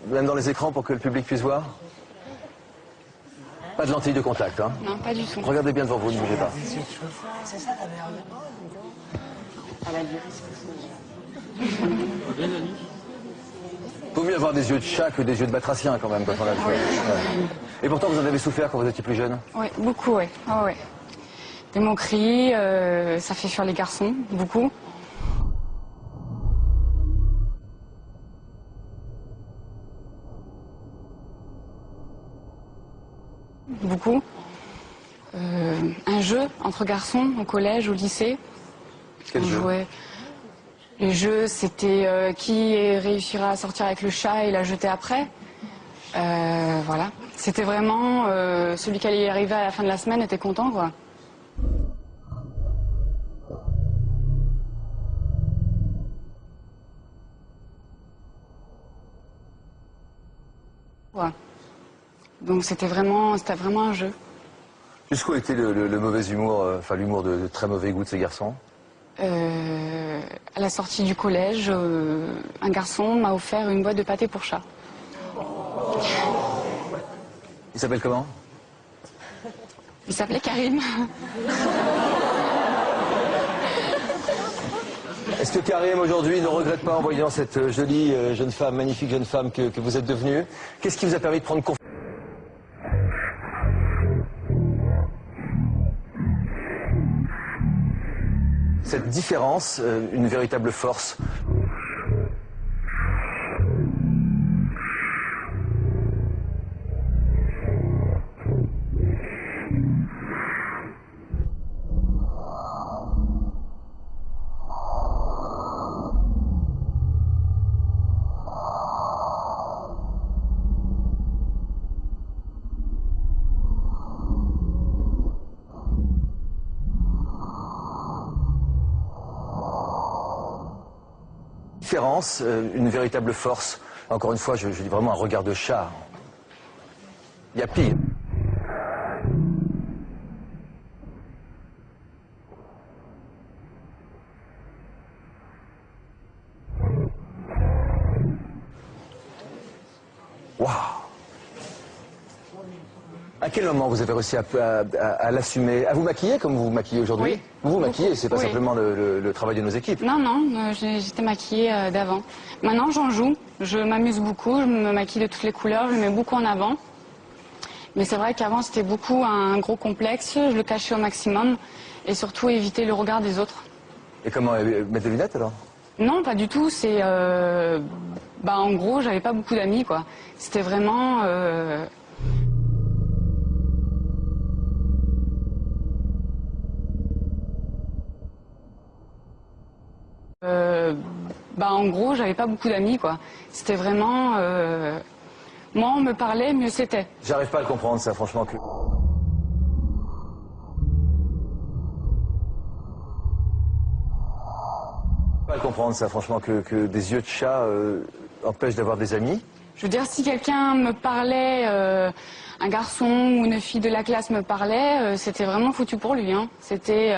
Même dans les écrans pour que le public puisse voir? Pas de lentilles de contact, hein? Non, pas du tout. Regardez bien devant vous, ne bougez pas. C'est ça ta mère. Vaut mieux avoir des yeux de chat que des yeux de batracien quand même quand on a le choix. Ouais. Et pourtant vous en avez souffert quand vous étiez plus jeune? Oui, beaucoup, oui. Oh, ouais. Des moqueries, ça fait fuir les garçons, beaucoup. Beaucoup. Un jeu entre garçons au collège, au lycée. Quel jeu? Jouait. Les jeux, c'était qui réussira à sortir avec le chat et la jeter après. Voilà. C'était vraiment celui qui allait y arriver à la fin de la semaine était content, quoi. Ouais. Donc c'était vraiment un jeu. Jusqu'où était le mauvais humour, enfin l'humour de très mauvais goût de ces garçons? À la sortie du collège, un garçon m'a offert une boîte de pâté pour chat. Il s'appelle comment? Il s'appelait Karim. Est-ce que Karim aujourd'hui ne regrette pas en voyant cette jolie jeune femme, magnifique jeune femme que vous êtes devenue? Qu'est-ce qui vous a permis de prendre confiance? Cette différence, une véritable force. Différence, une véritable force. Encore une fois, je dis vraiment un regard de chat. Il y a pire. Waouh! À quel moment vous avez réussi à l'assumer? À vous maquiller comme vous vous maquillez aujourd'hui? Oui. Vous vous maquillez, c'est pas Oui. simplement le travail de nos équipes. Non, non, j'étais maquillée d'avant. Maintenant, j'en joue. Je m'amuse beaucoup. Je me maquille de toutes les couleurs. Je le mets beaucoup en avant. Mais c'est vrai qu'avant, c'était beaucoup un gros complexe. Je le cachais au maximum. Et surtout, éviter le regard des autres. Et comment mettre des lunettes alors? Non, pas du tout. C'est, en gros, j'avais pas beaucoup d'amis, quoi. C'était vraiment. En gros, j'avais pas beaucoup d'amis, quoi. C'était vraiment. Moins on me parlait, mieux c'était. J'arrive pas à le comprendre, ça, franchement. Pas à le comprendre, ça, franchement, que des yeux de chat empêchent d'avoir des amis. Je veux dire, si quelqu'un me parlait, un garçon ou une fille de la classe me parlait, c'était vraiment foutu pour lui, hein. C'était.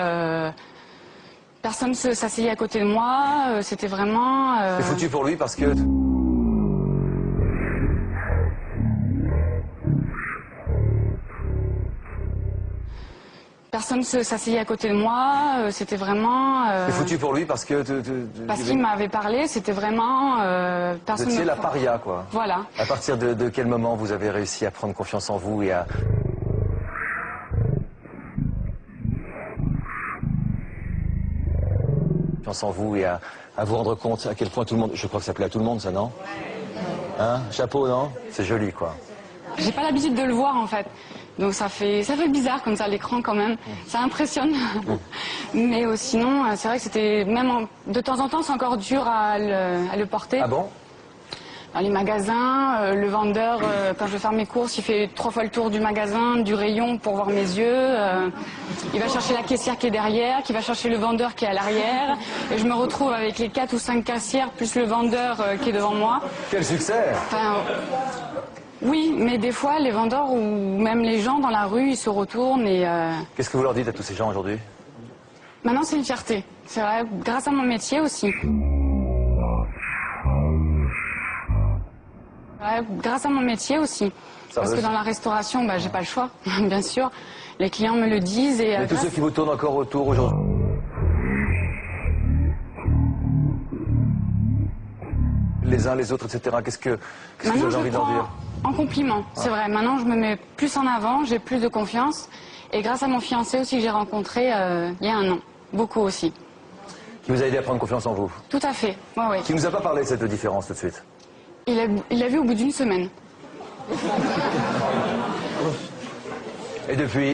Personne ne s'asseyait à côté de moi, c'était vraiment... C'est foutu pour lui parce que... Personne ne s'asseyait à côté de moi, c'était vraiment... C'est foutu pour lui parce que... Parce qu'il m'avait parlé, c'était vraiment... personne vous étiez la paria, quoi. Voilà. À partir de quel moment vous avez réussi à prendre confiance en vous et à... en vous et à vous rendre compte à quel point tout le monde... Je crois que ça plaît à tout le monde, ça, non? Hein? Chapeau, non? C'est joli, quoi. J'ai pas l'habitude de le voir, en fait. Donc ça fait bizarre, comme ça, à l'écran, quand même. Ça impressionne. Mais sinon, c'est vrai que c'était... Même de temps en temps, c'est encore dur à le porter. Ah bon? dans les magasins. Le vendeur, quand je vais faire mes courses, il fait 3 fois le tour du magasin, du rayon pour voir mes yeux. Il va chercher la caissière qui est derrière, qui va chercher le vendeur qui est à l'arrière. Et je me retrouve avec les 4 ou 5 caissières plus le vendeur qui est devant moi. Quel succès! Enfin, oui, mais des fois, les vendeurs ou même les gens dans la rue, ils se retournent et... Qu'est-ce que vous leur dites à tous ces gens aujourd'hui? Maintenant, c'est une fierté. C'est vrai, grâce à mon métier aussi. Ouais, grâce à mon métier aussi. Parce que dans la restauration, bah, j'ai pas le choix, bien sûr. Les clients me le disent et... Et tous ceux qui vous tournent encore autour aujourd'hui? Les uns, les autres, etc. Qu'est-ce que vous avez envie de leur dire? En compliment, c'est vrai. Maintenant, je me mets plus en avant, j'ai plus de confiance. Et grâce à mon fiancé aussi que j'ai rencontré il y a un an. Beaucoup aussi. Qui vous a aidé à prendre confiance en vous? Tout à fait, ouais, ouais. Qui nous a pas parlé de cette différence tout de suite? Il l'a vu au bout d'une semaine. Et depuis?